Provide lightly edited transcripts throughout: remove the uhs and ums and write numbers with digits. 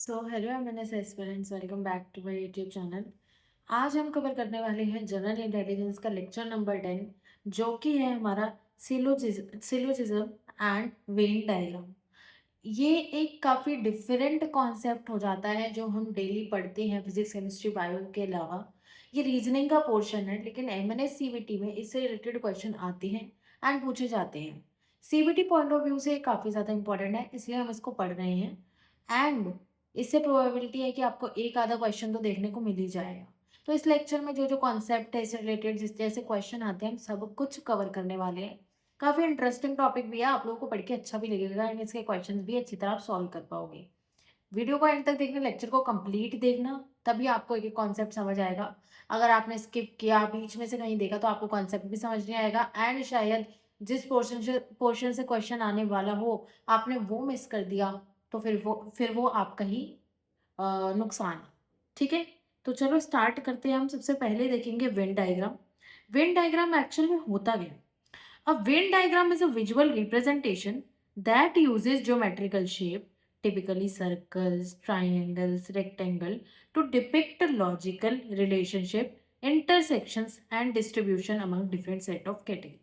So hello MNS aspirants, welcome back to my YouTube channel. आज हम cover करने वाले हैं जनरल इंटेलिजेंस का लेक्चर नंबर 10, जो कि है हमारा सिलोजिज्म एंड वेन डायग्राम। ये एक काफ़ी डिफरेंट कॉन्सेप्ट हो जाता है जो हम डेली पढ़ते हैं फिजिक्स केमिस्ट्री बायो के अलावा। ये रीजनिंग का पोर्शन है, लेकिन एमएनएस सीबीटी में इससे रिलेटेड क्वेश्चन आते हैं एंड पूछे जाते हैं। सीबीटी पॉइंट ऑफ व्यू से काफ़ी ज़्यादा इंपॉर्टेंट है, इसलिए हम इसको पढ़ रहे हैं। एंड इससे प्रोबेबिलिटी है कि आपको एक आधा क्वेश्चन तो देखने को मिल ही जाएगा। तो इस लेक्चर में जो जो कॉन्सेप्ट है इससे रिलेटेड, जिस जैसे क्वेश्चन आते हैं, हम सब कुछ कवर करने वाले हैं। काफ़ी इंटरेस्टिंग टॉपिक भी है, आप लोगों को पढ़ के अच्छा भी लगेगा एंड इसके क्वेश्चंस भी अच्छी तरह आप सॉल्व कर पाओगे। वीडियो को एंड तक देखना, लेक्चर को कंप्लीट देखना, तभी आपको एक एक कॉन्सेप्ट समझ आएगा। अगर आपने स्किप किया, बीच में से कहीं देखा, तो आपको कॉन्सेप्ट भी समझ नहीं आएगा एंड शायद जिस पोर्शन से क्वेश्चन आने वाला हो, आपने वो मिस कर दिया, तो फिर वो आपका ही नुकसान है। ठीक है? तो चलो स्टार्ट करते हैं। हम सबसे पहले देखेंगे Venn diagram. Venn diagram actual में होता क्या है? A Venn diagram is a visual representation that uses geometrical shape, typically circles, triangles, rectangle, to depict a logical relationship, intersections, and distribution among different set of category.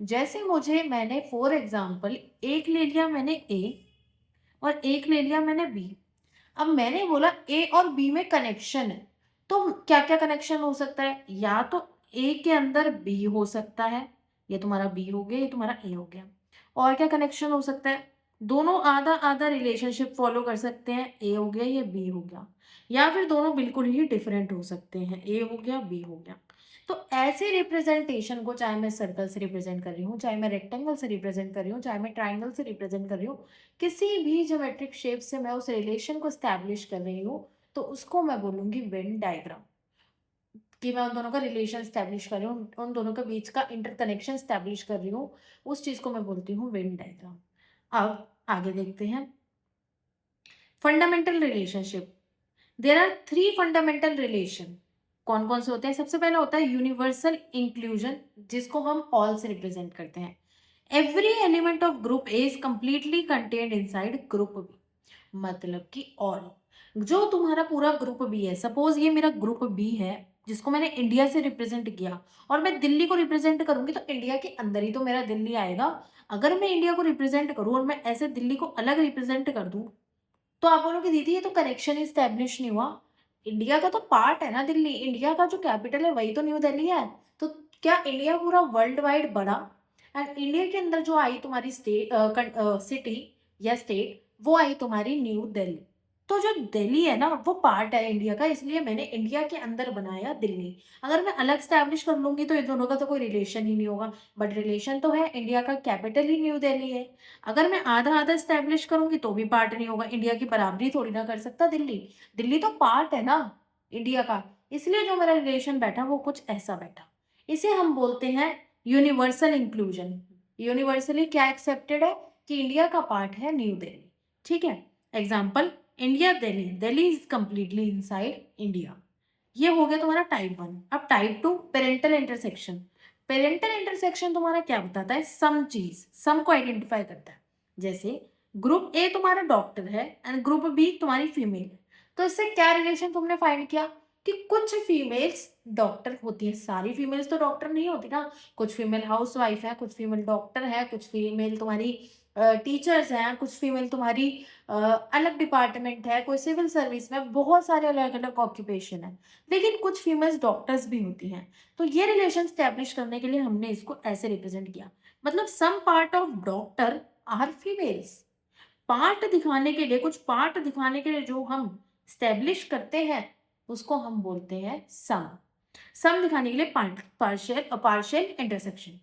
जैसे मैंने for example एक ले लिया मैंने ए और एक ले लिया मैंने बी। अब मैंने बोला ए और बी में कनेक्शन है, तो क्या क्या कनेक्शन हो सकता है? या तो ए के अंदर बी हो सकता है, ये तुम्हारा बी हो गया, ये तुम्हारा ए हो गया। और क्या कनेक्शन हो सकता है? दोनों आधा आधा रिलेशनशिप फॉलो कर सकते हैं, ए हो गया, ये बी हो गया। या फिर दोनों बिल्कुल ही डिफरेंट हो सकते हैं, ए हो गया, बी हो गया। तो ऐसे रिप्रेजेंटेशन को, चाहे मैं सर्कल से रिप्रेजेंट कर रही हूँ, चाहे मैं रेक्टेंगल से रिप्रेजेंट कर रही हूँ, चाहे मैं ट्राइंगल से रिप्रेजेंट कर रही हूँ, किसी भी ज्योमेट्रिक शेप से मैं उस रिलेशन को स्टैब्लिश कर रही हूँ, तो उसको मैं बोलूँगी वेन डायग्राम। कि मैं उन दोनों का रिलेशन स्टैब्लिश कर रही हूँ, उन दोनों के बीच का इंटरकनेक्शन स्टैब्लिश कर रही हूँ, उस चीज़ को मैं बोलती हूँ वेन डायग्राम। अब आगे देखते हैं fundamental relationship. There are three fundamental relation. कौन कौन से होते हैं? सबसे पहले होता है यूनिवर्सल इंक्लूजन, जिसको हम ऑल से रिप्रेजेंट करते हैं। Every element of group A is completely contained inside group B. मतलब कि ऑल, जो तुम्हारा पूरा ग्रुप बी है, सपोज ये मेरा ग्रुप बी है जिसको मैंने इंडिया से रिप्रेजेंट किया, और मैं दिल्ली को रिप्रेजेंट करूंगी, तो इंडिया के अंदर ही तो मेरा दिल्ली आएगा। अगर मैं इंडिया को रिप्रेजेंट करूं और मैं ऐसे दिल्ली को अलग रिप्रेजेंट कर दूं, तो आप बोलोगे दीदी ये तो कनेक्शन इस्टेब्लिश नहीं हुआ। इंडिया का तो पार्ट है ना दिल्ली, इंडिया का जो कैपिटल है वही तो न्यू दिल्ली है। तो क्या इंडिया पूरा वर्ल्ड वाइड बड़ा? एंड इंडिया के अंदर जो आई तुम्हारी सिटी या स्टेट, वो आई तुम्हारी न्यू दिल्ली। तो जो दिल्ली है ना, वो पार्ट है इंडिया का, इसलिए मैंने इंडिया के अंदर बनाया दिल्ली। अगर मैं अलग स्टैब्लिश कर लूंगी तो इन दोनों का तो कोई रिलेशन ही नहीं होगा। बट रिलेशन तो है, इंडिया का कैपिटल ही न्यू दिल्ली है। अगर मैं आधा आधा स्टैब्लिश करूंगी तो भी पार्ट नहीं होगा, इंडिया की बराबरी थोड़ी ना कर सकता दिल्ली। दिल्ली तो पार्ट है ना इंडिया का, इसलिए जो मेरा रिलेशन बैठा वो कुछ ऐसा बैठा। इसे हम बोलते हैं यूनिवर्सल इंक्लूजन। यूनिवर्सली क्या एक्सेप्टेड है? कि इंडिया का पार्ट है न्यू दिल्ली। ठीक है? Example, India Delhi, Delhi is completely inside India. ये हो गया तुम्हारा टाइप वन। अब type two, parental intersection. Parental intersection तुम्हारा क्या बताता है? सम चीज, सम को आइडेंटिफाई करता है। जैसे ग्रुप ए तुम्हारा डॉक्टर है एंड ग्रुप बी तुम्हारी फीमेल है, तो इससे क्या रिलेशन तुमने फाइंड किया? कि कुछ फीमेल्स डॉक्टर होती है, सारी फीमेल्स तो डॉक्टर नहीं होती ना। कुछ फीमेल हाउस वाइफ है, कुछ फीमेल डॉक्टर है, कुछ फीमेल तुम्हारी टीचर्स हैं, कुछ फीमेल तुम्हारी अलग डिपार्टमेंट है, कोई सिविल सर्विस में, बहुत सारे अलग अलग ऑक्यूपेशन है। लेकिन कुछ फीमेल्स डॉक्टर्स भी होती हैं। तो ये रिलेशन स्टैब्लिश करने के लिए हमने इसको ऐसे रिप्रेजेंट किया। मतलब some part of doctor are females. Part दिखाने के लिए, कुछ पार्ट दिखाने के लिए जो हम स्टैब्लिश करते हैं, उसको हम बोलते हैं सम। सम दिखाने के लिए partial partial intersection.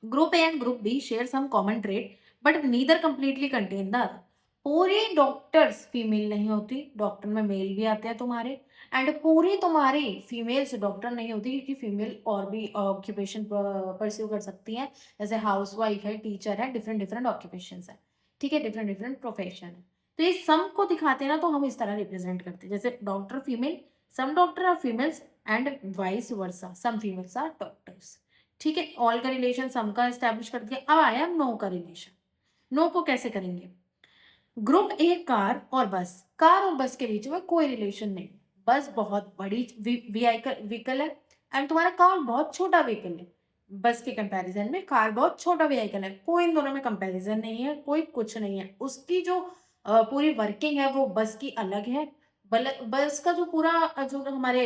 Group A and group B share some common trade, but neither completely contain the other. पूरी डॉक्टर्स फीमेल नहीं होती, डॉक्टर में मेल भी आते हैं तुम्हारे। एंड पूरी तुम्हारी फीमेल्स डॉक्टर नहीं होती, क्योंकि फीमेल और भी ऑक्यूपेशन परस्यू कर सकती हैं। जैसे हाउस वाइफ है, टीचर है, डिफरेंट डिफरेंट ऑक्यूपेशन है। ठीक है? डिफरेंट डिफरेंट प्रोफेशन है। तो ये सम को दिखाते हैं ना, तो हम इस तरह रिप्रेजेंट करते हैं, जैसे doctor female, some doctor are females and vice versa, some females are doctors. ठीक है? ऑल का रिलेशन सम का एस्टैब्लिश कर दिया। अब आया नो का रिलेशन। नो को कैसे करेंगे? ग्रुप ए कार और बस के बीच में कोई रिलेशन नहीं। बस बहुत बड़ी व्हीकल है एंड तुम्हारा कार बहुत छोटा व्हीकल है। बस के कंपैरिजन में कार बहुत छोटा व्हीकल है, कोई इन दोनों में कंपैरिजन नहीं है, कोई कुछ नहीं है। उसकी जो पूरी वर्किंग है वो बस की अलग है। बस का जो पूरा जो हमारे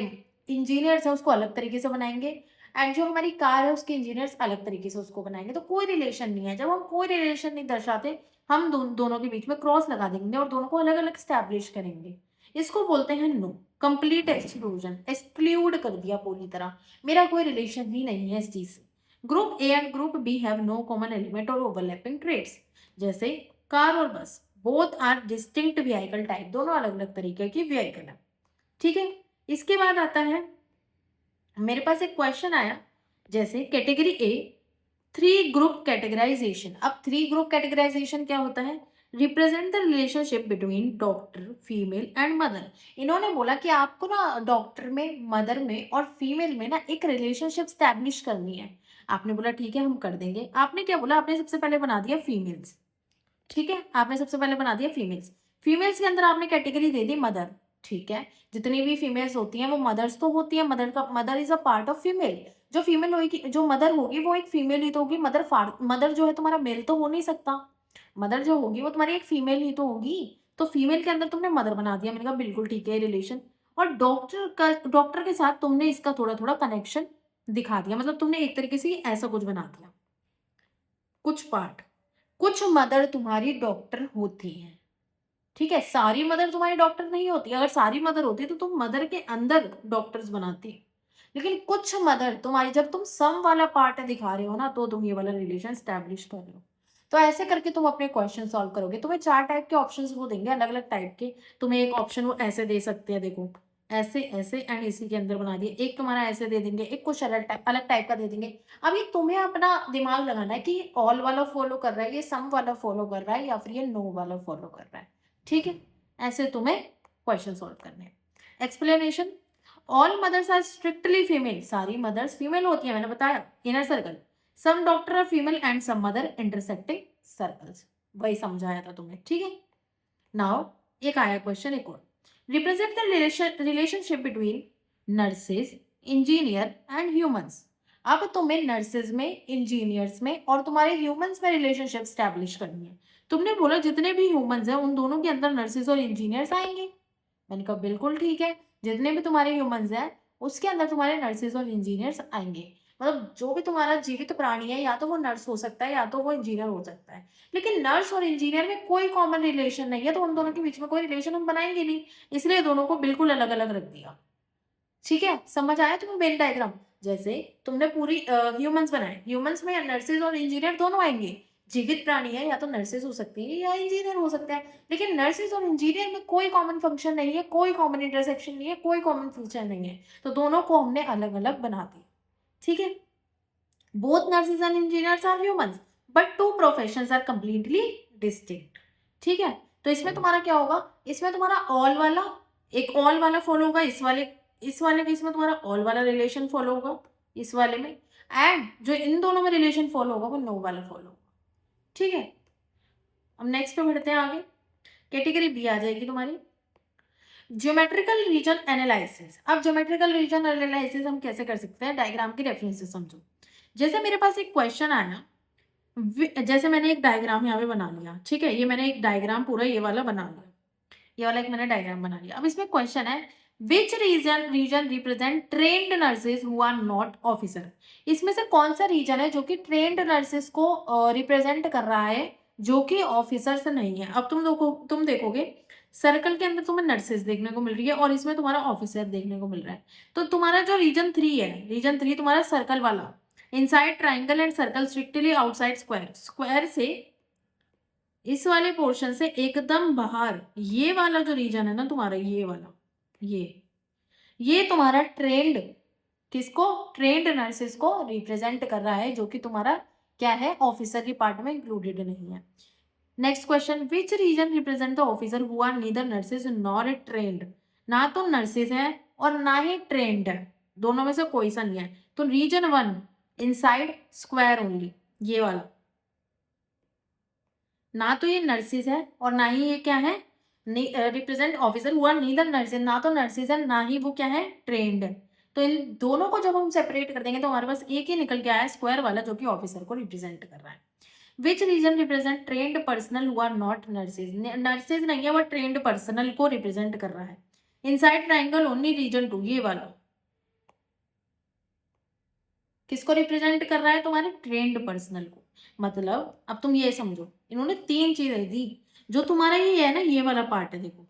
इंजीनियर्स है उसको अलग तरीके से बनाएंगे एंड जो हमारी कार है उसके इंजीनियर्स अलग तरीके से उसको बनाएंगे। तो कोई रिलेशन नहीं है। जब हम कोई रिलेशन नहीं दर्शाते, हम दोनों के बीच में क्रॉस लगा देंगे और दोनों को अलग अलग स्टैब्लिश करेंगे। इसको बोलते हैं नो। कंप्लीट एक्सक्लूजन, एक्सक्लूड कर दिया पूरी तरह, मेरा कोई रिलेशन ही नहीं है इस चीज से। Group A and group B have no common element और ओवरलैपिंग ट्रेड्स। जैसे कार और bus both are distinct vehicle type, दोनों अलग अलग तरीके की व्हीकल है। ठीक है, इसके बाद आता है मेरे पास एक क्वेश्चन आया, जैसे category A three group categorization. अब थ्री ग्रुप कैटेगराइजेशन क्या होता है? Represent the relationship between doctor, female and mother. इन्होंने बोला कि आपको ना डॉक्टर में, मदर में और फीमेल में ना एक रिलेशनशिप स्टैब्लिश करनी है। आपने बोला ठीक है हम कर देंगे। आपने क्या बोला? आपने सबसे पहले बना दिया फीमेल्स। ठीक है, आपने सबसे पहले बना दिया फीमेल्स। फीमेल्स के अंदर आपने कैटेगरी दे दी मदर। ठीक है, जितनी भी फीमेल्स होती हैं वो मदर्स तो होती हैं। Mother is a part of female. जो फीमेल होगी, जो मदर होगी वो एक फीमेल ही तो होगी। मदर जो है तुम्हारा मेल तो हो नहीं सकता। मदर जो होगी वो तुम्हारी एक फीमेल ही तो होगी। तो फीमेल के अंदर तुमने मदर बना दिया। मैंने कहा बिल्कुल ठीक है रिलेशन। और डॉक्टर के साथ तुमने इसका थोड़ा थोड़ा कनेक्शन दिखा दिया, मतलब तुमने एक तरीके से ऐसा कुछ बना दिया। कुछ पार्ट, कुछ मदर तुम्हारी डॉक्टर होती हैं। ठीक है, सारी मदर तुम्हारी डॉक्टर नहीं होती। अगर सारी मदर होती तो तुम मदर के अंदर डॉक्टर्स बनाती। लेकिन कुछ मदर तुम्हारी, जब तुम सम वाला पार्ट दिखा रहे हो ना, तो तुम ये वाला रिलेशन स्टैब्लिश कर रहे हो। तो ऐसे करके तुम अपने क्वेश्चन सॉल्व करोगे। तुम्हें 4 टाइप के ऑप्शंस वो देंगे, अलग अलग टाइप के। तुम्हें एक ऑप्शन वो ऐसे दे सकते हैं, देखो ऐसे ऐसे एंड इसी के अंदर बना दिए। एक तुम्हारा ऐसे दे देंगे, एक कुछ अलग टाइप का दे देंगे। अब ये तुम्हें अपना दिमाग लगाना है कि ऑल वाला फॉलो कर रहा है, ये सम वाला फॉलो कर रहा है, या फिर ये नो वाला फॉलो कर रहा है। ठीक है, ऐसे तुम्हें क्वेश्चन सॉल्व करने हैं। Explanation, all mothers are strictly female. सारी मदर्स फीमेल होती हैं, मैंने बताया। Inner circle, some doctor are female and some mother intersecting circles. वही समझाया था तुम्हें। ठीक है, नाउ एक आया क्वेश्चन एक और। Represent the relationship between nurses, engineer and humans. अब तुम्हें नर्सेज में, इंजीनियर्स में और तुम्हारे ह्यूमंस में रिलेशनशिप स्टैब्लिश करनी है। तुमने बोला जितने भी ह्यूमंस हैं उन दोनों के अंदर नर्सेज और इंजीनियर्स आएंगे। मैंने कहा बिल्कुल ठीक है, जितने भी तुम्हारे ह्यूमंस हैं उसके अंदर तुम्हारे नर्सेज और इंजीनियर्स आएंगे। मतलब जो भी तुम्हारा जीवित प्राणी है, या तो वो नर्स हो सकता है या तो वो इंजीनियर हो सकता है। लेकिन नर्स और इंजीनियर में कोई कॉमन रिलेशन नहीं है, तो उन दोनों के बीच में कोई रिलेशन हम बनाएंगे नहीं। इसलिए दोनों को बिल्कुल अलग अलग रख दिया। ठीक है, समझ आया तुम्हें वेन डायग्राम? जैसे तुमने पूरी ह्यूमंस बनाए, ह्यूमंस में नर्सेज और इंजीनियर दोनों आएंगे। जीवित प्राणी है, या तो नर्सेज हो सकती है या इंजीनियर हो सकता है। लेकिन नर्सेज और इंजीनियर में कोई कॉमन फंक्शन नहीं है, कोई कॉमन इंटरसेक्शन नहीं है, कोई कॉमन फीचर नहीं है। तो दोनों को हमने अलग अलग बना दिया। ठीक है, both nurses and engineers are humans but two professions are completely distinct। ठीक है, तो इसमें तुम्हारा क्या होगा? इसमें तुम्हारा ऑल वाला, एक ऑल वाला फॉलो होगा, इस वाले में इसमें तुम्हारा ऑल वाला रिलेशन फॉलो होगा इस वाले में। एंड जो इन दोनों में रिलेशन फॉलो होगा वो नो वाला फॉलो होगा। ठीक है, अब नेक्स्ट पे बढ़ते हैं आगे। कैटेगरी बी आ जाएगी तुम्हारी, ज्योमेट्रिकल रीजन एनालिसिस। अब ज्योमेट्रिकल रीजन एनालिसिस हम कैसे कर सकते हैं? डायग्राम की रेफरेंस से समझो। जैसे मेरे पास एक क्वेश्चन आया, जैसे मैंने एक डायग्राम यहाँ पे बना लिया। ठीक है, ये मैंने एक डायग्राम पूरा ये वाला बना लिया, ये वाला एक मैंने डायग्राम बना लिया। अब इसमें क्वेश्चन है, which region represent trained nurses who are not officer. इसमें से कौन सा रीजन है जो कि ट्रेन्ड नर्सेज को रिप्रेजेंट कर रहा है, जो कि ऑफिसर्स नहीं है। अब तुम देखोगे सर्कल के अंदर तुम्हें नर्सेज देखने को मिल रही है और इसमें तुम्हारा ऑफिसर देखने को मिल रहा है। तो तुम्हारा जो रीजन 3 है, रीजन 3 तुम्हारा सर्कल वाला, inside triangle and circle strictly outside square. Square से इस वाले पोर्शन से एकदम बाहर, ये वाला जो रीजन है ना तुम्हारा, ये वाला, ये तुम्हारा ट्रेंड, किसको? ट्रेंड नर्सेस को रिप्रेजेंट कर रहा है, जो कि तुम्हारा क्या है? ऑफिसर की पार्ट में इंक्लूडेड नहीं है। Next question, which region represent the officer who are neither nurses nor trained. ना तो नर्सेज है और ना ही ट्रेंड है, दोनों में से कोई सा नहीं है। तो रीजन 1 इनसाइड स्क्वायर ओनली, ये वाला। ना तो ये नर्सेज है और ना ही ये क्या है, रिप्रेजेंट ऑफिसर हुआ नीदर नर्सेज, ना तो नर्सेज है ना ही वो क्या है ट्रेन्ड है। तो इन दोनों को जब हम सेपरेट कर देंगे तो हमारे पास एक ही निकल के आया स्क्वायर वाला, जो कि ऑफिसर को रिप्रेजेंट कर रहा है। Which region represent trained personnel who are not nurses, nurses नहीं है, वो ट्रेन्ड पर्सनल को रिप्रेजेंट कर रहा है। इनसाइड ट्राइंगल ओनली रीजन 2, ये वाला किसको रिप्रेजेंट कर रहा है, तुम्हारे ट्रेन्ड पर्सनल को। मतलब अब तुम ये समझो, इन्होंने 3 चीजें दी। जो तुम्हारा ये है ना, ये वाला पार्ट है, देखो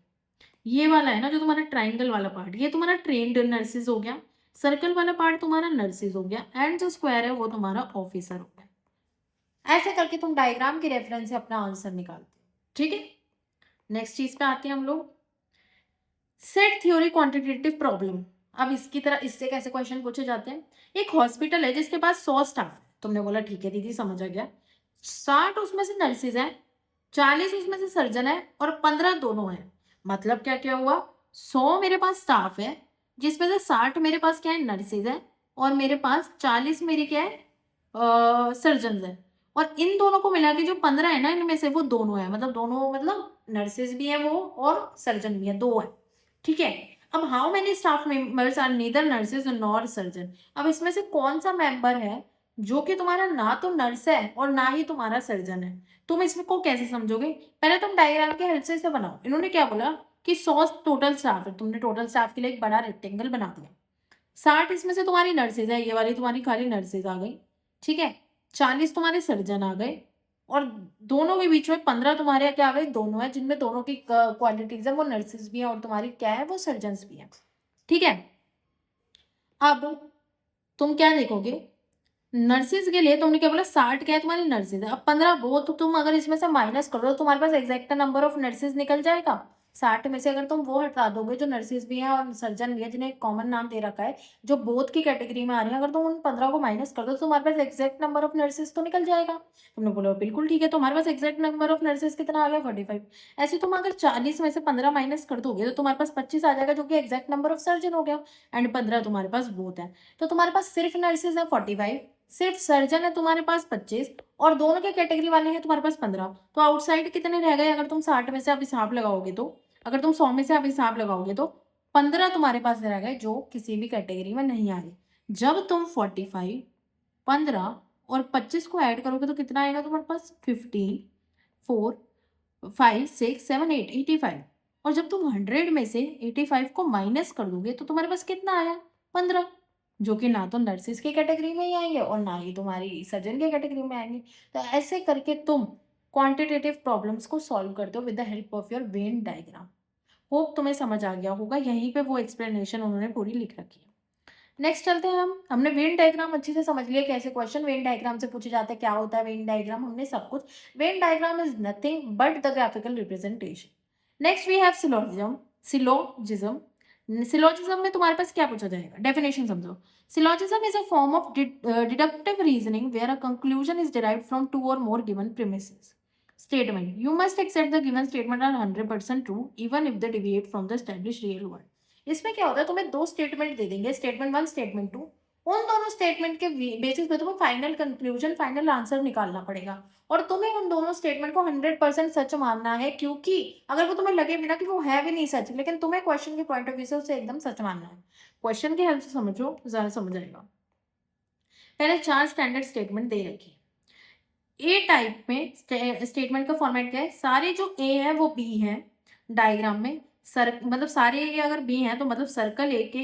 ये वाला है ना जो तुम्हारा ट्राइंगल वाला पार्ट, ये तुम्हारा ट्रेन्ड नर्सेज हो गया। सर्कल वाला पार्ट तुम्हारा नर्सेज हो गया, एंड जो स्क्वायर है वो तुम्हारा ऑफिसर हो गया। ऐसे करके तुम डायग्राम के रेफरेंस से अपना आंसर निकालते हो, ठीक है। नेक्स्ट चीज पे आते हैं हम लोग, सेट थ्योरी क्वांटिटेटिव प्रॉब्लम। अब इसकी तरह इससे कैसे क्वेश्चन पूछे जाते हैं। एक हॉस्पिटल है जिसके पास 100 स्टाफ है, तुमने बोला ठीक है दीदी समझ आ गया। 60 उसमें से नर्सेज हैं, 40 उसमें से सर्जन है और 15 दोनों हैं। मतलब क्या क्या हुआ, 100 मेरे पास स्टाफ है जिसमें से 60 मेरे पास क्या है नर्सेज है, और मेरे पास 40 मेरी क्या है सर्जन है। और इन दोनों को मिला के जो 15 है ना, इनमें से वो दोनों है, मतलब दोनों मतलब नर्सेज भी है वो और सर्जन भी है, दो है, ठीक है। अब how many staff members are neither nurses nor surgeon. अब इसमें से कौन सा मेंबर है जो कि तुम्हारा ना तो नर्स है और ना ही तुम्हारा सर्जन है। तुम इसमें को कैसे समझोगे, पहले तुम डायग्राम के हेल्प से इसे बनाओ। इन्होंने क्या बोला कि 100 टोटल स्टाफ है, तुमने टोटल स्टाफ के लिए एक बड़ा रेक्टेंगल बना दिया। 60 इसमें से तुम्हारी नर्सेज है, ये वाली तुम्हारी खाली नर्सेज आ गई, ठीक है। 40 तुम्हारे सर्जन आ गए, और दोनों के बीच में 15 तुम्हारे क्या आ गए, दोनों है जिनमें दोनों की क्वालिटीज है, वो नर्सेज भी है और तुम्हारी क्या है वो सर्जन भी है, ठीक है। अब तुम क्या देखोगे, नर्सेज के लिए तुमने क्या बोला 60 क्या है तुम्हारी नर्सेज है, अब 15 वो तो तुम अगर इसमें से माइनस कर दो तो तुम्हारे पास एग्जैक्ट नंबर ऑफ नर्सेज निकल जाएगा। 60 में से अगर तुम वो हटा दोगे जो नर्सेज भी हैं और सर्जन भी है जिन्हें कॉमन नाम दे रखा है, जो बोथ की कैटेगरी में आ रहे हैं, अगर तुम उन 15 को माइनस कर दो तो तुम्हारे पास एग्जैक्ट नंबर ऑफ नर्सेज तो निकल जाएगा। तुमने बोला बिल्कुल ठीक है, तुम्हारे पास एग्जैक्ट नंबर ऑफ नर्सेज कितना आ गया 45। ऐसे तुम अगर 40 में से 15 माइनस कर दोगे तो तुम्हारे पास 25 आ जाएगा, जो कि एग्जैक्ट नंबर ऑफ सर्जन हो गया, एंड 15 तुम्हारे पास बोथ है। तो तुम्हारे पास सिर्फ नर्सेज है 45, सिर्फ सर्जन है तुम्हारे पास 25, और दोनों के कैटेगरी वाले हैं तुम्हारे पास 15। तो आउटसाइड कितने रह गए, अगर तुम 60 में से आप हिसाब लगाओगे तो, अगर तुम 100 में से आप हिसाब लगाओगे तो 15 तुम्हारे पास रह गए जो किसी भी कैटेगरी में नहीं आ रहे। जब तुम 45, 15 और 25 को ऐड करोगे तो कितना आएगा तुम्हारे पास 15, 4, 5, 6, 7, 8, 85। और जब तुम 100 में से 85 को माइनस कर दोगे तो तुम्हारे पास कितना आया 15, जो कि ना तो नर्सिस की कैटेगरी में ही आएंगे और ना ही तुम्हारी सर्जन की कैटेगरी में आएंगे। तो ऐसे करके तुम क्वांटिटेटिव प्रॉब्लम्स को सॉल्व करते हो with the help of your Venn diagram. Hope तुम्हें समझ आ गया होगा, यहीं पे वो एक्सप्लेनेशन उन्होंने पूरी लिख रखी है। नेक्स्ट चलते हैं हम, हमने वेन डायग्राम अच्छे से समझ लिया, कैसे क्वेश्चन वेन डायग्राम से पूछे जाते हैं, क्या होता है वेन डायग्राम, हमने सब कुछ। Venn diagram is nothing but the graphical representation. Next we have syllogism. Syllogism syllogism में तुम्हारे पास क्या पूछा जाएगा, डेफिनेशन समझो। Syllogism is a form of deductive reasoning where a conclusion is derived from two or more given premises statement. You must accept the given statement are 100% true even if they deviate from the established real world. इसमें क्या होता है, तुम्हें दो statement दे देंगे, statement 1 statement 2। उन दोनों statement के बेसिस पे तुम्हें फाइनल कंक्लूजन फाइनल आंसर निकालना पड़ेगा, और तुम्हें उन दोनों स्टेटमेंट को 100% सच मानना है, क्योंकि अगर वो तुम्हें लगे भी ना कि वो है भी नहीं सच, लेकिन तुम्हें क्वेश्चन के पॉइंट ऑफ व्यू से उसे एकदम सच मानना है। क्वेश्चन की हेल्प से समझो, ज़्यादा समझ आएगा। पहले 4 स्टैंडर्ड स्टेटमेंट दे रखी। ए टाइप में स्टेटमेंट का फॉर्मेट क्या है, सारे जो ए है वो बी है डायग्राम में, मतलब सारे ए अगर बी हैं तो मतलब सर्कल ए के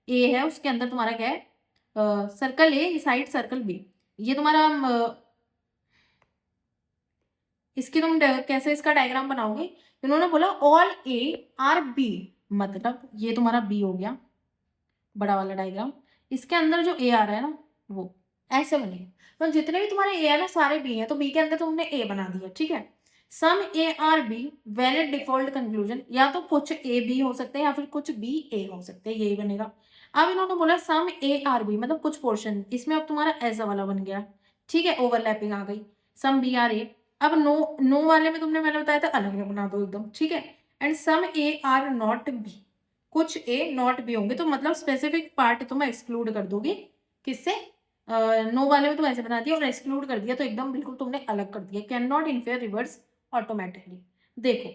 ए है उसके अंदर तुम्हारा क्या है circle A side circle B. ये तुम्हारा इसकी तुम कैसे इसका डायग्राम बनाओगे, इन्होंने बोला ऑल ए आर बी, मतलब ये तुम्हारा बी हो गया बड़ा वाला डायग्राम, इसके अंदर जो ए आ रहा है ना वो ऐसे बनेगा। तो जितने भी तुम्हारे ए है ना सारे बी हैं, तो बी के अंदर तुमने ए बना दिया, ठीक है। Some A are B valid default conclusion, या तो कुछ ए बी हो सकते हैं या फिर कुछ बी ए हो सकते हैं, यही बनेगा। अब इन्होंने बोला सम ए आर बी मतलब कुछ पोर्शन, इसमें अब तुम्हारा ऐसा वाला बन गया, ठीक है, ओवरलैपिंग आ गई। सम बी आर ए, अब नो नो वाले में तुमने मैंने बताया था अलग में बना दो एकदम, ठीक है। And some A are not B, कुछ ए नॉट बी होंगे, तो मतलब स्पेसिफिक पार्ट तुम एक्सक्लूड कर दोगे, किससे, नो वाले में तुम ऐसे बना दिया और एक्सक्लूड कर दिया तो एकदम बिल्कुल तुमने अलग कर दिया। Can not infer reverse automatically. देखो,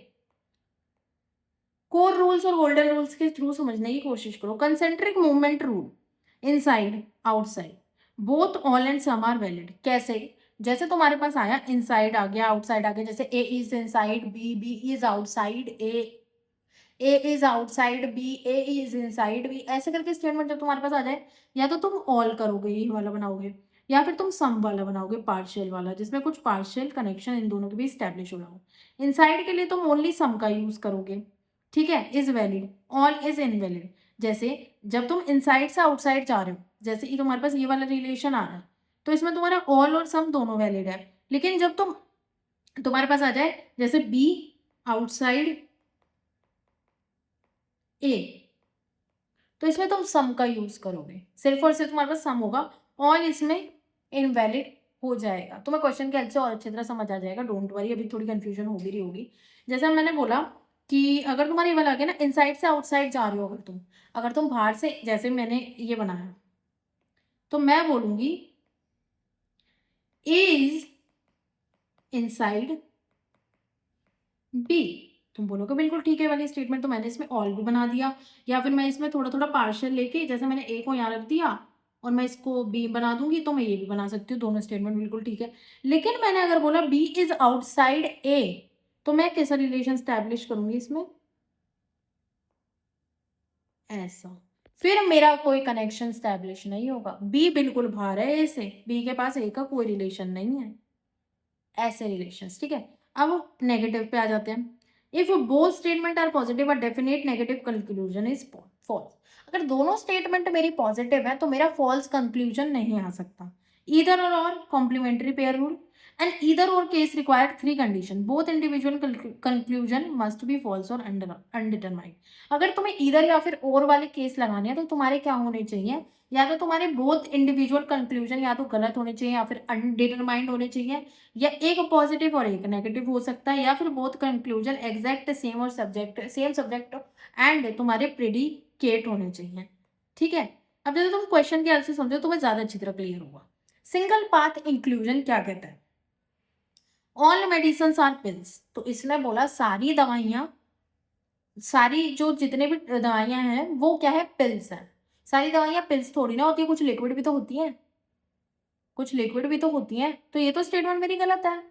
कोर रूल्स और गोल्डन रूल्स के थ्रू समझने की कोशिश करो। Concentric movement rule, inside outside both all and some are valid. कैसे? जैसे तुम्हारे पास आया इनसाइड आ गया, आउटसाइड आ गया, जैसे A is inside B, B is outside A is outside B, A is inside B, ऐसे करके स्टेटमेंट जब तुम्हारे पास आ जाए, या तो तुम ऑल करोगे, ये वाला बनाओगे, या फिर तुम सम वाला बनाओगे, पार्शियल वाला, जिसमें कुछ पार्शियल कनेक्शन इन दोनों के भी स्टैब्लिश हो रहा हो। इनसाइड के लिए तुम ओनली सम का यूज करोगे, ठीक है, is valid, all is invalid. जैसे जब तुम इनसाइड से आउटसाइड जा रहे हो, जैसे कि तुम्हारे पास ये वाला रिलेशन आ रहा है, तो इसमें तुम्हारा ऑल और सम दोनों वैलिड है। लेकिन जब तुम्हारे पास आ जाए जैसे बी आउटसाइड ए, तो इसमें तुम सम का यूज करोगे, सिर्फ और सिर्फ तुम्हारे पास सम होगा, ऑल इसमें इनवैलिड हो जाएगा। तुम्हें क्वेश्चन के आंसर और अच्छी तरह समझ आ जाएगा, डोंट वरी, अभी थोड़ी कंफ्यूजन हो भी रही होगी। जैसा मैंने बोला कि अगर तुम्हारे ये वाला आ गया ना, इनसाइड से आउटसाइड जा रहे हो, अगर तुम बाहर से, जैसे मैंने ये बनाया, तो मैं बोलूंगी ए इज इनसाइड बी, तुम बोलोगे बिल्कुल ठीक है वाली स्टेटमेंट, तो मैंने इसमें ऑल भी बना दिया, या फिर मैं इसमें थोड़ा थोड़ा पार्शियल लेके, जैसे मैंने ए को यहाँ रख दिया और मैं इसको बी बना दूंगी, तो मैं ये भी बना सकती हूँ, दोनों स्टेटमेंट बिल्कुल ठीक है। लेकिन मैंने अगर बोला बी इज आउटसाइड ए, तो मैं कैसा रिलेशन स्टैब्लिश करूंगी इसमें, ऐसा, फिर मेरा कोई कनेक्शन स्टैब्लिश नहीं होगा। बी बिल्कुल बाहर है ए से, बी के पास ए का कोई रिलेशन नहीं है, ऐसे रिलेशंस, ठीक है। अब नेगेटिव पे आ जाते हैं। If both statement are positive, a definite negative conclusion is false. अगर दोनों स्टेटमेंट मेरी पॉजिटिव है तो मेरा फॉल्स कंक्लूजन नहीं आ सकता। Either or complementary pair rule, and either or case required three condition, both individual conclusion must be false or undetermined. अगर तुम्हें ईदर या फिर और वाले केस लगाने हैं तो तुम्हारे क्या होने चाहिए, या तो तुम्हारे बोथ इंडिविजुअल कंक्लूजन या तो गलत होने चाहिए या फिर अनडिटरमाइंड होने चाहिए, या एक पॉजिटिव और एक नेगेटिव हो सकता है, या फिर बोथ कंक्लूजन एग्जैक्ट सेम और सेम सब्जेक्ट एंड तुम्हारे प्रेडिकेट होने चाहिए, ठीक है। अब जैसे तुम क्वेश्चन के आंसर समझो, तुम्हें ज्यादा अच्छी तरह क्लियर होगा। सिंगल पाथ इंक्लूजन क्या कहता है? ऑल मेडिसिन आर पिल्स, तो इसने बोला सारी दवाइयां, सारी जो जितने भी दवाइयां हैं वो क्या है, पिल्स है। सारी दवाइयां पिल्स थोड़ी ना होती है, कुछ लिक्विड भी तो होती है, कुछ लिक्विड भी तो होती है, तो ये तो स्टेटमेंट मेरी गलत है।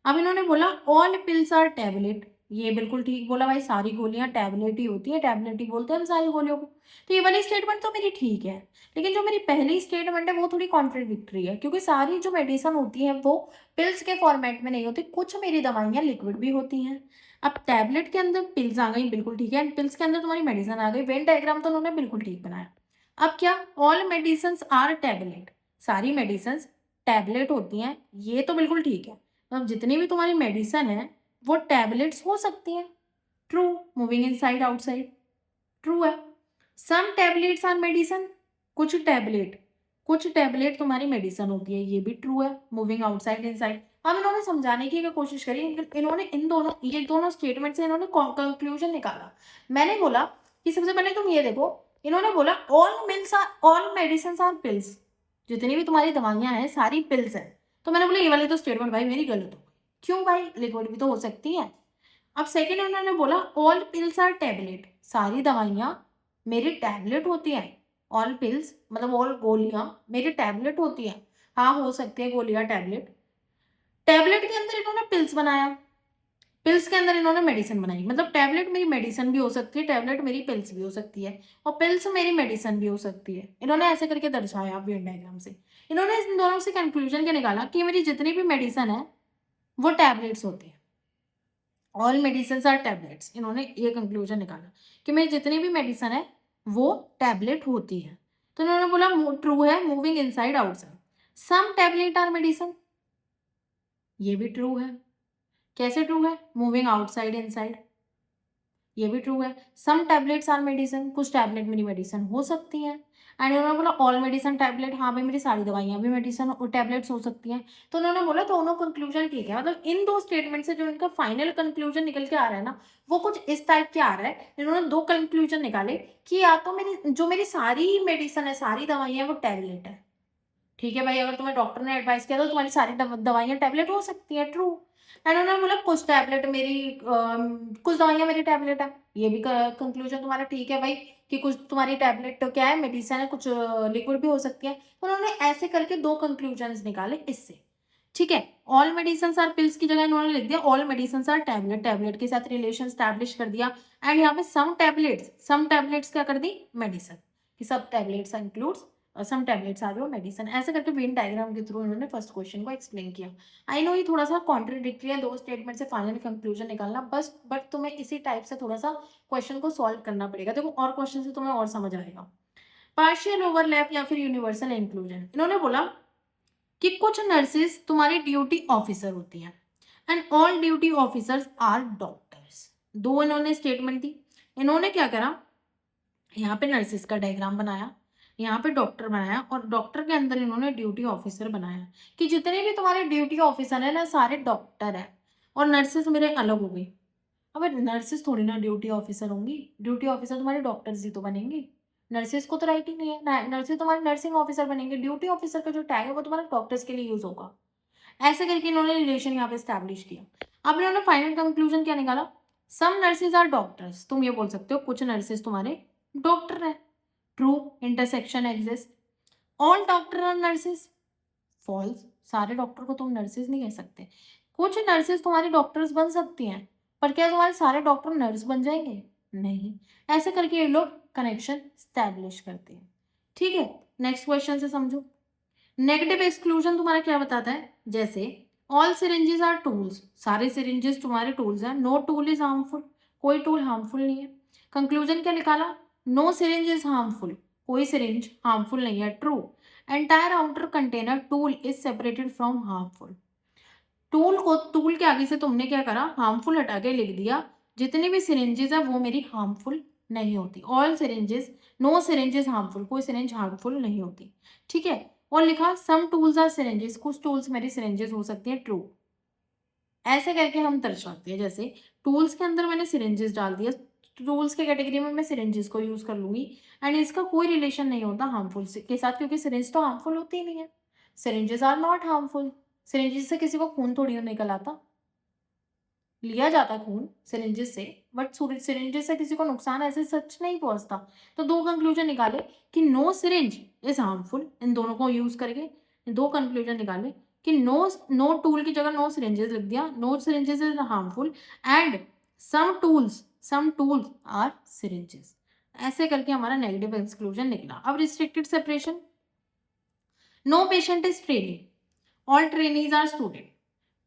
अब इन्होंने बोला ऑल पिल्स आर टैबलेट, ये बिल्कुल ठीक बोला भाई, सारी गोलियां टैबलेट ही होती है, टैबलेट ही बोलते हैं हम सारी गोलियों को, तो ये वाली स्टेटमेंट तो मेरी ठीक है। लेकिन जो मेरी पहली स्टेटमेंट है वो थोड़ी कॉन्ट्रडिक्टरी है, क्योंकि सारी जो मेडिसिन होती है वो पिल्स के फॉर्मेट में नहीं होती, कुछ मेरी दवाइयाँ लिक्विड भी होती हैं। अब टैबलेट के अंदर पिल्स आ गई, बिल्कुल ठीक है, एंड पिल्स के अंदर तुम्हारी मेडिसिन आ गई, वेन डायग्राम तो उन्होंने बिल्कुल ठीक बनाया। अब क्या, ऑल मेडिसिन आर टैबलेट, सारी मेडिसिन टैबलेट होती हैं, ये तो बिल्कुल ठीक है। अब जितनी भी तुम्हारी मेडिसिन है वो टैबलेट्स हो सकती हैं, true, moving inside outside, true है। सम टैबलेट्स आर मेडिसिन, कुछ टैबलेट तुम्हारी मेडिसिन होती है, ये भी ट्रू है, मूविंग आउटसाइड इनसाइड। अब इन्होंने समझाने की कोशिश करी, इन्होंने इन दोनों, ये दोनों स्टेटमेंट से इन्होंने कंक्लूजन निकाला। मैंने बोला कि सबसे पहले तुम ये देखो, इन्होंने बोला ऑल मेडिसिन आर पिल्स, जितनी भी तुम्हारी दवाइयां हैं सारी पिल्स हैं, तो मैंने बोला ये वाली तो स्टेटमेंट भाई मेरी गलत हो गई, क्यों भाई, लिक्विड भी तो हो सकती है। अब सेकेंड उन्होंने बोला ऑल पिल्स आर टैबलेट, सारी दवाइयाँ मेरी टैबलेट होती हैं, ऑल पिल्स मतलब ऑल गोलियाँ मेरी टैबलेट होती हैं, हाँ हो सकती है गोलियाँ टैबलेट, टैबलेट के अंदर इन्होंने पिल्स बनाया, पिल्स के अंदर इन्होंने मेडिसिन बनाई, मतलब टैबलेट मेरी मेडिसिन भी हो सकती है, टैबलेट मेरी पिल्स भी हो सकती है, और पिल्स मेरी मेडिसिन भी हो सकती है। इन्होंने ऐसे करके दर्शाया वेन डायग्राम से। इन्होंने इन दोनों से कंक्लूजन क्या निकाला कि मेरी जितनी भी मेडिसिन है वो टैबलेट्स होती है, ऑल मेडिसिन आर टैबलेट्स, इन्होंने ये कंक्लूजन निकाला कि मेरी जितनी भी मेडिसिन है वो टैबलेट होती है। तो इन्होंने बोला ट्रू है, moving inside outside. Some tablet are medicine, ये भी ट्रू है। कैसे ट्रू है, मूविंग आउटसाइड इनसाइड, ये भी ट्रू है। सम टैबलेट्स आर मेडिसिन, कुछ टैबलेट मेरी मेडिसिन हो सकती हैं। एंड उन्होंने बोला ऑल मेडिसिन टैबलेट, हाँ भाई मेरी सारी दवाइयाँ भी मेडिसिन और टैबलेट्स हो सकती हैं। तो उन्होंने बोला दोनों कंक्लूजन ठीक है, मतलब इन दो स्टेटमेंट से जो इनका फाइनल कंक्लूजन निकल के आ रहा है ना, वो कुछ इस टाइप के आ रहा है। इन्होंने दो कंक्लूजन निकाले कि या तो मेरी सारी मेडिसिन है, सारी दवाइयाँ वो टैबलेट है, ठीक है भाई, अगर तुम्हें डॉक्टर ने एडवाइस किया तो तुम्हारी सारी दवाइयाँ टैबलेट हो सकती हैं, ट्रू। एंड उन्होंने बोला कुछ टैबलेट मेरी कुछ दवाइयाँ मेरी टैबलेट है, ये भी कंक्लूजन तुम्हारा ठीक है भाई, कि कुछ तुम्हारी टैबलेट तो क्या है, मेडिसिन है, कुछ लिक्विड भी हो सकती है। उन्होंने ऐसे करके दो कंक्लूजन निकाले इससे, ठीक है। ऑल मेडिसिन आर पिल्स की जगह इन्होंने लिख दिया all medicine are tablet, tablet के साथ रिलेशन स्टैब्लिश कर दिया। एंड यहाँ पे सम टैबलेट्स क्या कर दी, मेडिसिन, कि सब tablets includes some tablets are your medicine. ऐसे करके वेन डायग्राम के थ्रू इन्होंने फर्स्ट क्वेश्चन को एक्सप्लेन किया। आई नो ये थोड़ा सा कॉन्ट्रडिक्टरी है, दो स्टेटमेंट से फाइनल कंक्लूजन निकालना, बस बट तुम्हें इसी टाइप से थोड़ा सा क्वेश्चन को सॉल्व करना पड़ेगा। देखो और क्वेश्चन से तुम्हें और समझ आएगा। पार्शियल ओवरलैप या फिर यूनिवर्सल इंक्लूजन, इन्होंने बोला कि कुछ नर्सेज तुम्हारी ड्यूटी ऑफिसर होती हैं and all duty officers are doctors. दो इन्होंने स्टेटमेंट दी। इन्होंने क्या करा, यहाँ पे नर्सेज का डायग्राम बनाया, यहाँ पे डॉक्टर बनाया, और डॉक्टर के अंदर इन्होंने ड्यूटी ऑफिसर बनाया, कि जितने भी तुम्हारे ड्यूटी ऑफिसर है ना सारे डॉक्टर है, और नर्सेज मेरे अलग हो गई। अब नर्सेज थोड़ी ना ड्यूटी ऑफिसर होंगी, ड्यूटी ऑफिसर तुम्हारे डॉक्टर्स ही तो बनेंगे। नर्सेज को तो राइटिंग नहीं है, नर्सेज तुम्हारे नर्सिंग ऑफिसर बनेंगे, ड्यूटी ऑफिसर का जो टैग है वो तुम्हारे डॉक्टर्स के लिए यूज होगा। ऐसे करके इन्होंने रिलेशन यहाँ पे स्टैब्लिश किया। अब इन्होंने फाइनल कंक्लूजन क्या निकाला, सम नर्सेज आर डॉक्टर्स, तुम ये बोल सकते हो कुछ नर्सेज तुम्हारे डॉक्टर है, true, intersection exist. All doctor are nurses, false, सारे डॉक्टर को तुम नर्सेज नहीं कह सकते। कुछ नर्सेज तुम्हारी डॉक्टर्स बन सकती हैं, पर क्या तुम्हारे सारे डॉक्टर नर्स बन जाएंगे, नहीं। ऐसे करके ये लोग कनेक्शन स्टैब्लिश करते हैं, ठीक है। नेक्स्ट क्वेश्चन से समझो। नेगेटिव एक्सक्लूजन तुम्हारा क्या बताता है, जैसे ऑल सिरिंजेस आर टूल्स, सारे सिरिंजेस तुम्हारे टूल्स हैं, नो टूल इज हार्मफुल, कोई टूल हार्मफुल नहीं है। कंक्लूजन क्या निकाला, नो सिरिंज इज हार्मफुल, कोई सिरिंज हार्मफुल नहीं है, true. Entire outer container tool is separated from harmful, tool के आगे से तुमने क्या करा, हार्मफुल हटा के लिख दिया, जितनी भी सिरिंजेस है वो मेरी हार्मफुल नहीं होती। All syringes, no syringes harmful, कोई सिरिंज हार्मफुल नहीं होती, ठीक है। और लिखा सम टूल्स आर सिरिंजेस, कुछ टूल्स मेरी सिरिंजेस हो सकती है, ट्रू। ऐसे करके हम दर्शाते हैं, जैसे टूल्स के अंदर मैंने सिरिंजेस डाल दिया, टूल्स के कैटेगरी में मैं सिरिंजेस को यूज कर लूंगी, एंड इसका कोई रिलेशन नहीं होता हार्मफुल के साथ, क्योंकि सिरिंज तो हार्मफुल होती ही नहीं है। Syringes are not harmful, syringes से किसी को खून थोड़ी ना निकल आता, लिया जाता खून सिरिंजेस से, बट सिरिंजेस से किसी को नुकसान ऐसे सच नहीं पहुंचता। तो दो कंक्लूजन निकाले कि नो सिरिंज इज हार्मफुल, इन दोनों को यूज करके दो कंक्लूजन निकाले कि नो टूल की जगह नो सिरिंजेस लिख दिया, no syringes is harmful, and some tools are syringes. ऐसे करके हमारा नेगेटिव एक्सक्लूजन निकला। अब restricted separation, no patient is trainee, all trainees are student,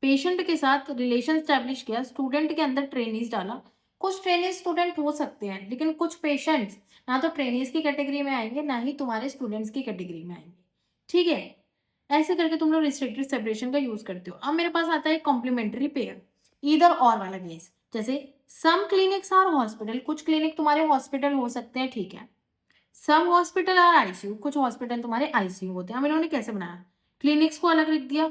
patient के साथ रिलेशन स्टैब्लिश किया, स्टूडेंट के अंदर ट्रेनीज डाला। कुछ ट्रेनीज स्टूडेंट हो सकते हैं, लेकिन कुछ पेशेंट्स ना तो ट्रेनीज की कैटेगरी में आएंगे ना ही तुम्हारे स्टूडेंट्स की कैटेगरी में आएंगे, ठीक है। ऐसे करके तुम लोग रिस्ट्रिक्टेड सेपरेशन का यूज करते हो। अब मेरे पास आता है कॉम्प्लीमेंट्री पेयर, ईदर और वाला केस, जैसे सम क्लिनिक्स आर हॉस्पिटल, कुछ क्लिनिक तुम्हारे हॉस्पिटल हो सकते हैं, ठीक है। सम हॉस्पिटल आर आईसीयू, कुछ हॉस्पिटल तुम्हारे आईसीयू होते हैं। अब इन्होंने कैसे बनाया, क्लिनिक्स को अलग रख दिया,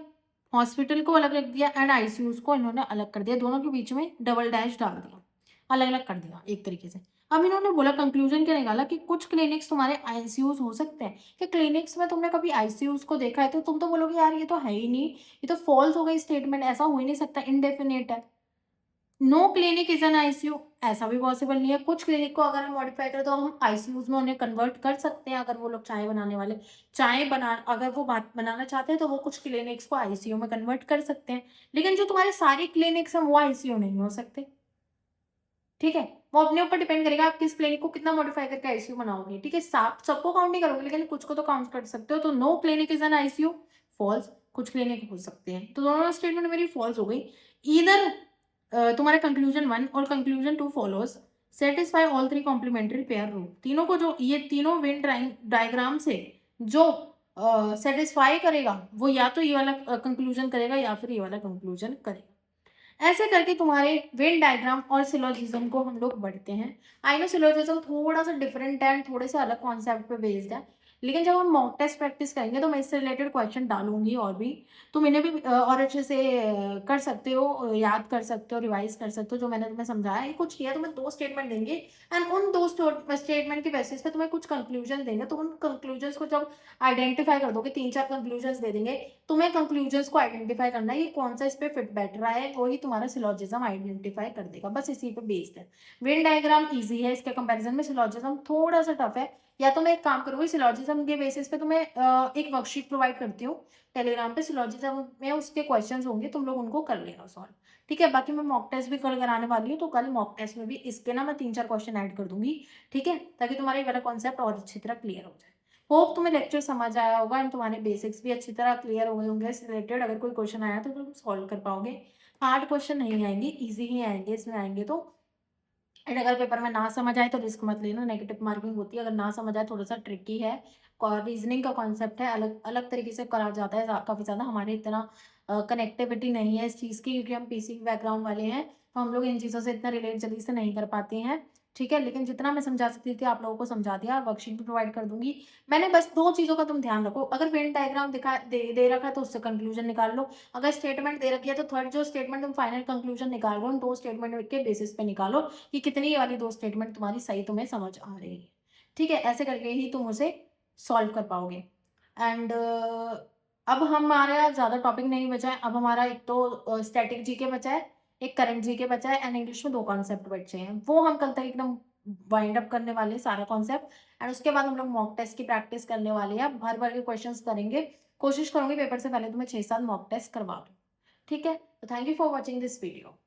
हॉस्पिटल को अलग रख दिया, एंड आईसीयूज को इन्होंने अलग कर दिया, दोनों के बीच में डबल डैश डाल दिया, अलग अलग कर दिया एक तरीके से। अब इन्होंने बोला कंक्लूजन क्या निकाला कि कुछ क्लिनिक्स तुम्हारे आईसीयूज हो सकते हैं। कि क्लिनिक्स में तुमने कभी आईसीयूज को देखा है तो तुम तो बोलोगे यार ये तो है ही नहीं, ये तो फॉल्स हो गई स्टेटमेंट, ऐसा हो ही नहीं सकता, इनडेफिनेट है। No clinic is an ICU, ऐसा भी पॉसिबल नहीं है। कुछ क्लिनिक को अगर हम मॉडिफाई करें तो हम आईसीयूज में उन्हें कन्वर्ट कर सकते हैं, अगर वो लोग चाय बनाने वाले चाय बना अगर वो बात बनाना चाहते हैं तो वो कुछ क्लिनिक्स को आईसीयू में कन्वर्ट कर सकते हैं, लेकिन जो तुम्हारे सारे क्लिनिक्स हैं वो आईसीयू नहीं हो सकते, ठीक है। वो अपने ऊपर डिपेंड करेगा आप किस क्लिनिक को कितना मॉडिफाई करके आईसीयू बनाओगे, ठीक है। सबको काउंट नहीं करोगे लेकिन कुछ को तो काउंट कर सकते हो। तो no clinic is an ICU, false, कुछ क्लिनिक हो सकते हैं, तो दोनों स्टेटमेंट मेरी फॉल्स हो गई। ईदर तुम्हारे कंक्लूजन 1 और conclusion 2 follows satisfy all three complementary pair rule, तीनों को जो ये तीनों वेन डायग्राम से जो सेटिस्फाई करेगा वो या तो ये वाला कंक्लूजन करेगा या फिर ये वाला कंक्लूजन करेगा। ऐसे करके तुम्हारे वेन डायग्राम और सिलोजिज्म को हम लोग बढ़ते हैं। आई नो सिलोजिज्म थोड़ा सा डिफरेंट है, थोड़े से अलग कॉन्सेप्ट पे बेस्ड है, लेकिन जब हम मॉक टेस्ट प्रैक्टिस करेंगे तो मैं इससे रिलेटेड क्वेश्चन डालूँगी और भी, तुम इन्हें भी और अच्छे से कर सकते हो, याद कर सकते हो, रिवाइज़ कर सकते हो जो मैंने तुम्हें समझाया। ये कुछ किया तुम्हें 2 स्टेटमेंट देंगे एंड उन 2 स्टेटमेंट के बेसिस पे तुम्हें कुछ कंक्लूजन देंगे। तो उन कंक्लूजन्स को जब आइडेंटिफ़ाई कर दोगे, 3-4 कंक्लूजन्स दे देंगे, तुम्हें कंक्लूजन्स को आइडेंटिफ़ाई करना है, ये कौन-सा इस पे फिट बैठ रहा है, वही तुम्हारा सिलॉजिज़्म आइडेंटिफ़ाई कर देगा। बस इसी पे बेस्ड है। वेन डायग्राम ईज़ी है, इसके कंपैरिज़न में सिलॉजिज़्म थोड़ा-सा टफ है। या तो मैं एक काम करूँगी, सिलॉजिज़्म के बेसिस पे तुम्हें एक वर्कशीट प्रोवाइड करती हूँ टेलीग्राम पे, सिलॉजिज़्म में उसके क्वेश्चंस होंगे, तुम लोग उनको कर लेना सॉल्व। ठीक है? बाकी मैं मॉक टेस्ट भी कल कराने वाली हूँ, तो कल मॉक टेस्ट में भी इसके ना मैं 3-4 क्वेश्चन ऐड कर दूँगी, ठीक है? ताकि तुम्हारा ये वाला कॉन्सेप्ट और अच्छी तरह क्लियर हो जाए। होप तुम्हें लेक्चर समझ आया होगा एंड तुम्हारे बेसिक्स भी अच्छी तरह क्लियर हो गए होंगे इससे रिलेटेड। अगर कोई क्वेश्चन आया तो तुम सॉल्व कर पाओगे। हार्ड क्वेश्चन नहीं आएँगे, ईज़ी ही आएँगे इसमें आएँगे तो। एंड अगर पेपर में ना समझ आए तो रिस्क मत लेना, नेगेटिव मार्किंग होती है। अगर ना समझ आए, थोड़ा-सा ट्रिकी है, और रीज़निंग का कॉन्सेप्ट है, अलग अलग तरीके से करा जाता है काफ़ी ज़्यादा। हमारे इतना कनेक्टिविटी नहीं है इस चीज़ की, क्योंकि हम पीसी बैकग्राउंड वाले हैं, तो हम लोग इन चीज़ों से इतना रिलेट जल्दी से नहीं कर पाते हैं, ठीक है? लेकिन जितना मैं समझा सकती थी आप लोगों को समझा दिया, वर्कशीट भी प्रोवाइड कर दूँगी। मैंने बस 2 चीज़ों का तुम ध्यान रखो, अगर वेन डायग्राम दे रखा है तो उससे कंक्लूजन निकाल लो। अगर स्टेटमेंट दे रखी है तो थर्ड जो स्टेटमेंट तुम फाइनल कंक्लूजन निकाल रहे हो, उन 2 स्टेटमेंट के बेसिस पे निकालो कि कितनी ये वाली 2 स्टेटमेंट तुम्हारी सही तुम्हें समझ आ रही है। ठीक है? ऐसे करके ही तुम उसे सॉल्व कर पाओगे। एंड अब हमारा ज़्यादा टॉपिक नहीं बचा है। अब हमारा एक तो स्टैटिक जीके बचा है, एक करंट जीके बचा है एंड इंग्लिश में 2 कॉन्सेप्ट बचे हैं। वो हम कल तक एकदम वाइंड अप करने वाले हैं सारा कॉन्सेप्ट, एंड उसके बाद हम लोग मॉक टेस्ट की प्रैक्टिस करने वाले हैं। भर-भर के क्वेश्चंस करेंगे। कोशिश करूँगी पेपर से पहले तुम्हें 6-7 मॉक टेस्ट करवा दूँ। ठीक है? तो thank you for watching this video.